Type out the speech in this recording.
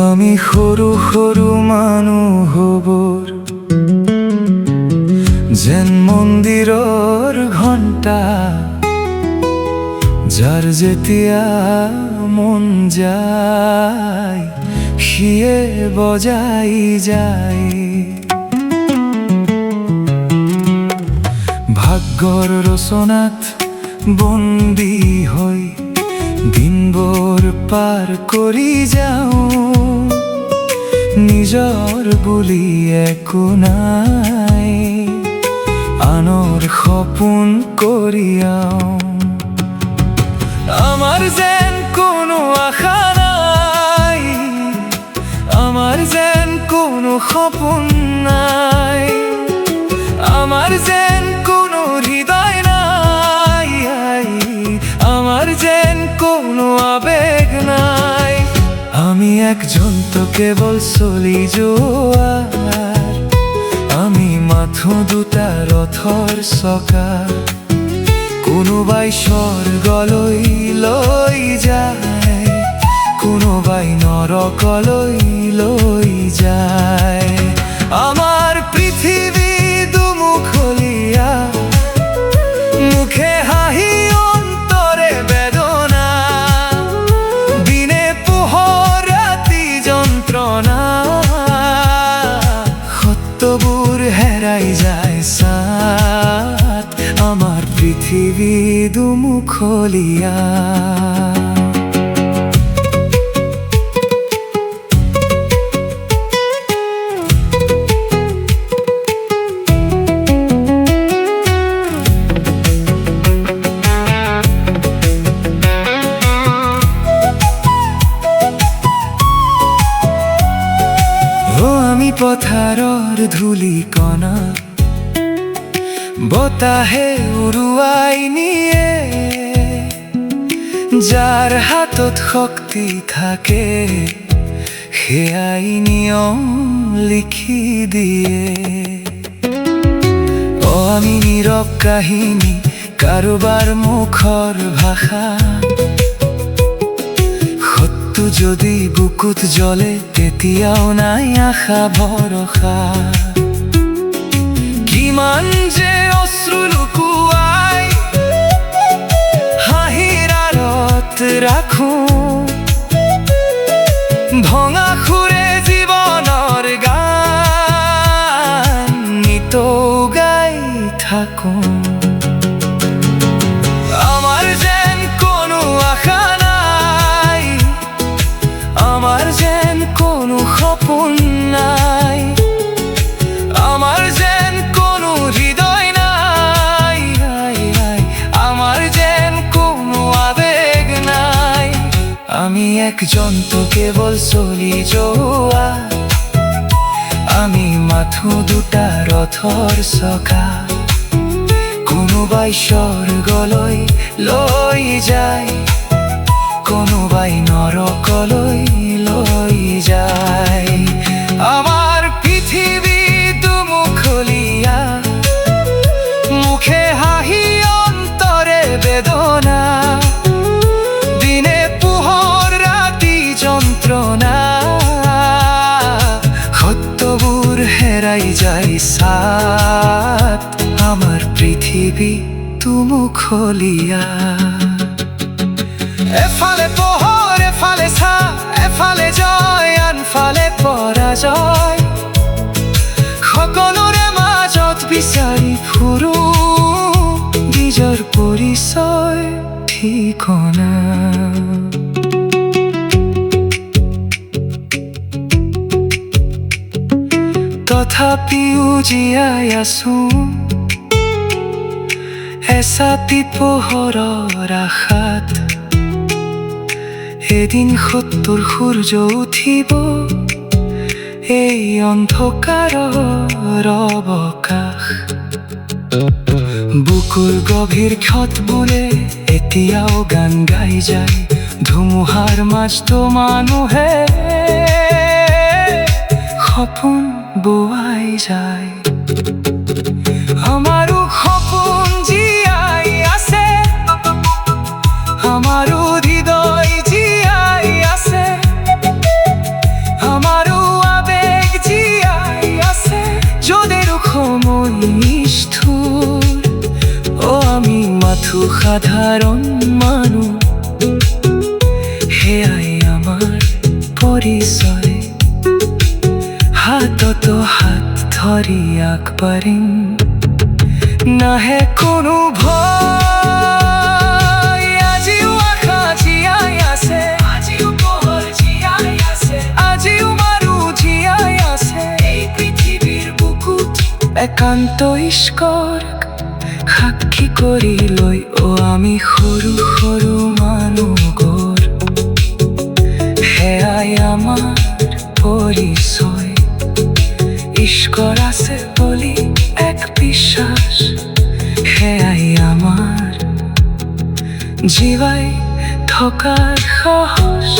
আমি সৰু সৰু মানুহ হবৰ যেন মন্দিৰৰ ঘণ্টা, যাৰ যেতিয়া মন যায় সিয়ে বজাই যায়। ভাগ্যৰ ৰচনাত বন্দী হৈ দিনবোৰ পাৰ কৰি যাওঁ, নিজৰ বুলি একো নাই, আনৰ সপোন কৰিয়াও। আমাৰ যেন কোনো আশা নাই, আমাৰ যেন কোনো সপোন নাই, আমাৰ যেন কোনো হৃদয় নাই, আমার যেন কোনো আবেগ নাই। আমি একজন তো কেবল চলি যোৱাৰ, আমি মাথো দুটা ৰথৰ চকা, কোনোবাই স্বৰ্গলৈ লৈ যায়, কোনোবাই নৰকলৈ লৈ যায়। আমাৰ পৃথিৱী দুমুখলীয়া, মুখে হাঁহি অন্তৰে বেদনা, দিনে পোহৰ ৰাতি যন্ত্ৰণা, সত্যবোৰ হেৰাই যায় সাত। আমাৰ পৃথিৱী দুমুখলীয়া। আমি পথাৰৰ ধূলি কণা, বতাহে উৰুৱাই নিয়ে, যাৰ হাতত শক্তি থাকে সেয়াই নিয়ম লিখি দিয়ে। আমি নীৰৱ কাহিনী, কাৰোবাৰ মুখৰ ভাষা, যদি বুকুত জ্বলে তেতিয়াও নাই আশা ভৰসা। কিমান যে অশ্ৰু লুকুৱাই হাঁহিৰ আঁৰত ৰাখো, ভঙা সুৰে জীৱনৰ গান নিতৌ গাই থাকো। আমাৰ যেন কোনো আশা নাই, আমার যেন কোনো সপোন নাই, আমার যেন কোনো হৃদয় নাই, আমার যেন কোনো আবেগ নাই। আমি একজন তো কেবল চলি যোৱা, আমি মাথো দুটা ৰথৰ চকা, কোনোবাই স্বৰ্গলৈ লৈ যায়, কোনোবাই নৰকলৈ লৈ যায়। আমাৰ পৃথিৱী দুমুখলীয়া, মুখে হাঁহি অন্তৰে বেদনা, দিনে পোহৰ ৰাতি যন্ত্ৰণা, সত্যবোৰ হেৰাই যায় সাত। আমাৰ পৃথিৱী দুমুখলীয়া। এফালে পোহৰ এফালে ছা, এফালে জয় আনফালে পৰাজয়, সকলোৰে মাজত বিচাৰি ফুৰো নিজৰ পৰিচয় ঠিকনা। তথাপিও জীয়াই আছো এচাপি পোহৰৰ আশাত, এদিন সত্যৰ সূৰ্য উঠিব এই অন্ধকাৰৰ অৱকাশ। বুকুৰ গভীৰ ক্ষত বোলে এতিয়াও গান গাই যায় ধুমুহাৰ মাজতো মানুহে সপোন বোৱাই যায় আমাৰো সপোন জীয়াই আছে আমাৰো হৃদয় জীয়াই আছে আমাৰো আবেগ জীয়াই আছে যদিও সময় নিষ্ঠুৰ ও আমি মাথো সাধাৰণ মানুহ সেয়াই আমাৰ পৰিচয় হাততো হাত ধৰি আগবাঢ়িম নাহে কোনো ভয় আজিও আশা জীয়াই আছে আজিও পোহৰ জীয়াই আছে আজিও মানুহ জীয়াই আছে এই পৃথিৱীৰ বুকুত একান্ত ঈশ্বৰ সাক্ষী কৰি লৈ ও আমি সৰু সৰু মানুহবোৰ সেয়াই আমাৰ পৰিচয় ঈশ্বৰ আছে বুলি এক বিশ্বাস সেয়াই আমাৰ জীৱাই থকাৰ সাহস